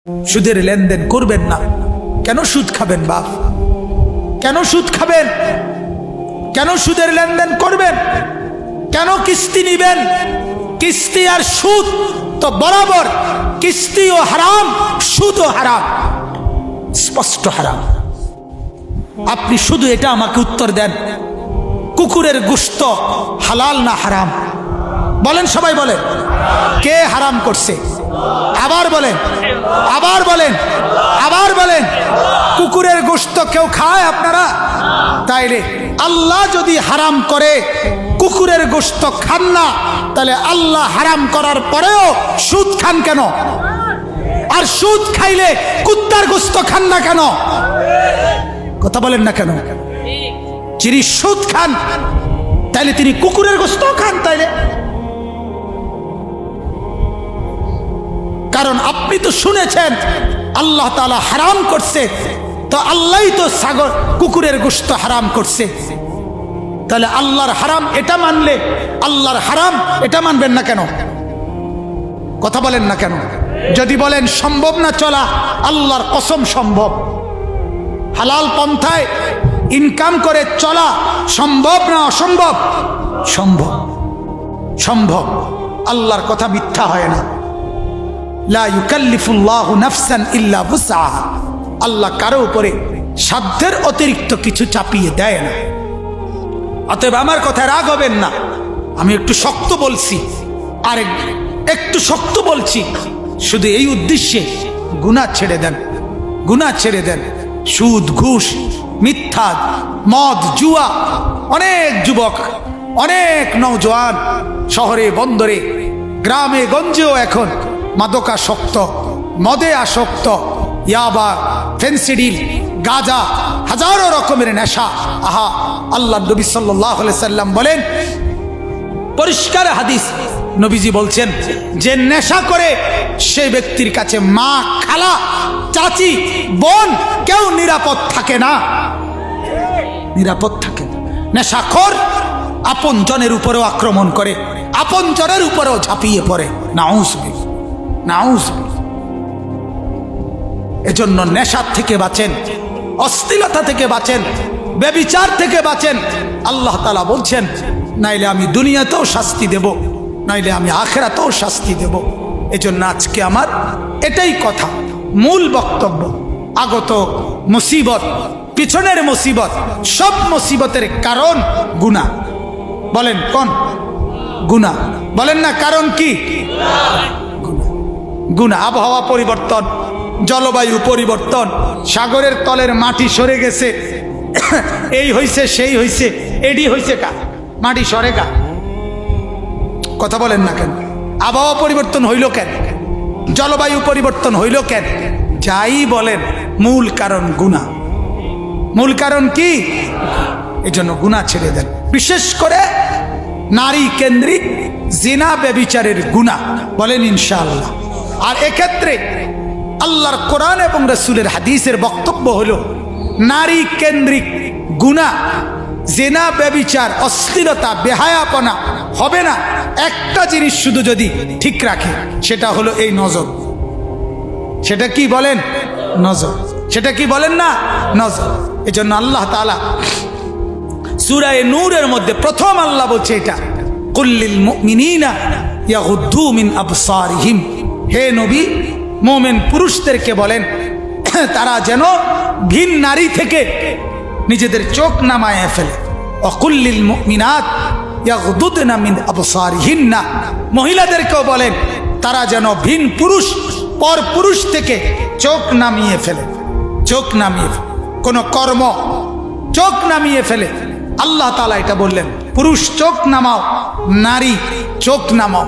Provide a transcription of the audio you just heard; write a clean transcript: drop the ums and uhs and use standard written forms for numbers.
সুদের লেনদেন করবেন না। কেন সুদ খাবেন বাপ? কেন সুদ খাবেন? কেন সুদের লেনদেন করবেন? কেন কিস্তি নিবেন? কিস্তি আর সুদ তো বরাবর, কিস্তিও হারাম, সুদও হারাম, স্পষ্ট হারাম। আপনি শুধু এটা আমাকে উত্তর দেন, কুকুরের গোশত হালাল না হারাম? বলেন, সবাই বলেন। কে হারাম করছে? আবার বলেন, আবার বলেন, আবার বলেন। কুকুরের গোশত কেউ খায় আপনারা? তাইলে আল্লাহ যদি হারাম করে কুকুরের গোশত খান না, তাহলে আল্লাহ হারাম করার পরেও সুদ খান কেন? আর সুদ খাইলে কুত্তার গোশত খান না কেন? কথা বলেন না কেন? যিনি সুদ খান তাইলে তিনি কুকুরের গোশত খান। তাইলে কারণ আপনি তো শুনেছেন আল্লাহ তাআলা হারাম করছে, তো আল্লাহই তো কুকুরের গোশত হারাম করছে। তাহলে আল্লাহর হারাম এটা মানলে আল্লাহর হারাম এটা মানবেন না কেন? কথা বলেন না কেন? যদি বলেন সম্ভব না চলা, আল্লাহর কসম সম্ভব। হালাল পন্থায় ইনকাম করে চলা সম্ভব না অসম্ভব? সম্ভব, সম্ভব। আল্লাহর কথা মিথ্যা হয় না। লা ইউকাল্লিফুল্লাহু নাফসান ইল্লা বুসআহা। আল্লাহ কারো উপরে সাধ্যের অতিরিক্ত কিছু চাপিয়ে দেয় না। অতএব আমার কথায় রাগ হবেন না, আমি একটু শক্ত বলছি, আর একটু শক্ত বলছি শুধু এই উদ্দেশ্যে, গুনাহ ছেড়ে দেন, গুনাহ ছেড়ে দেন। সুদ, ঘুষ, মিথ্যা, মদ, জুয়া, অনেক যুবক, অনেক নওজোয়ান শহরে বন্দরে গ্রামে গঞ্জেও এখন মাদকাসক্ত, মদে আসক্ত, ইয়াবা, ফেন্সিডিল, গাঁজা, হাজারো রকমের নেশা। আহা, আল্লাহ নবী সাল্লাল্লাহু আলাইহি সাল্লাম বলেন, পরিষ্কার হাদিস, নবীজি বলছেন যে নেশা করে সেই ব্যক্তির কাছে মা, খালা, চাচি, বোন কেউ নিরাপদ থাকে না, নিরাপদ থাকে না। নেশাখোর আপন জনের উপরেও আক্রমণ করে, আপন জনের উপরেও ঝাঁপিয়ে পড়ে। নাউজুবিল্লাহ, নাউজুবিল্লাহ। এজন্য নেশার থেকে বাঁচেন, অশ্লীলতা থেকে বাঁচেন, ব্যভিচার থেকে বাঁচেন। আল্লাহ তাআলা বলছেন, নাইলে আমি দুনিয়াতেও শাস্তি দেব, নাইলে আমি আখিরাতেও শাস্তি দেব। এজন্য আজকে আমার এটাই কথা, মূল বক্তব্য। আগত মুসিবত, পিছনের মুসিবত, সব মুসিবতের কারণ গুনাহ। বলেন কোন? গুনাহ। বলেন না কারণ কি? গুনাহ। আবহাওয়া পরিবর্তন, জলবায়ু পরিবর্তন, সাগরের তলের মাটি সরে গেছে, এই হইছে সেই হইছে, এডি হইছে কা? মাটি সরে কা? কথা বলেন না কেন? আবহাওয়া পরিবর্তন হইল কেন? জলবায়ু পরিবর্তন হইল কেন? যাই বলেন, মূল কারণ গুনাহ। মূল কারণ কি? এই জন্য গুনাহ ছেড়ে দেন। বিশেষ করে নারী কেন্দ্রিক জিনা, ব্যভিচারের গুনাহ। বলেন ইনশাআল্লাহ। আর এক্ষেত্রে আল্লাহর কোরআন এবং রাসূলের হাদিসের বক্তব্য হলো, নারী কেন্দ্রিক গুনাহ, জিনা, ব্যভিচার, অশ্লীলতা, বেহায়াপনা হবে না একটা জিনিস শুধু যদি ঠিক রাখে, সেটা হলো এই নজর। সেটা কি বলেন? নজর। সেটা কি বলেন না? নজর। এজন্য আল্লাহ তাআলা সূরা নূরের মধ্যে প্রথম আল্লাহ বলছে এটা, কুল্লিল মুমিনিনা ইয়াগুদ্দু মিন আবসারিহিম। হে নবী, মুমিন পুরুষদেরকে বলেন তারা যেন ভিন নারী থেকে নিজেদের চোখ নামায় ফেলে। ওয়াকুল্লিল মুমিনাত ইয়াগুদ্দুনা মিন আবসারিহিন্না। মহিলাদেরকেও বলেন তারা যেন ভিন পুরুষ, পর পুরুষ থেকে চোখ নামিয়ে ফেলে। চোখ নামিয়ে ফেলে, কোন কর্ম চোখ নামিয়ে ফেলে। আল্লাহ তাআলা এটা বললেন, পুরুষ চোখ নামাও, নারী চোখ নামাও।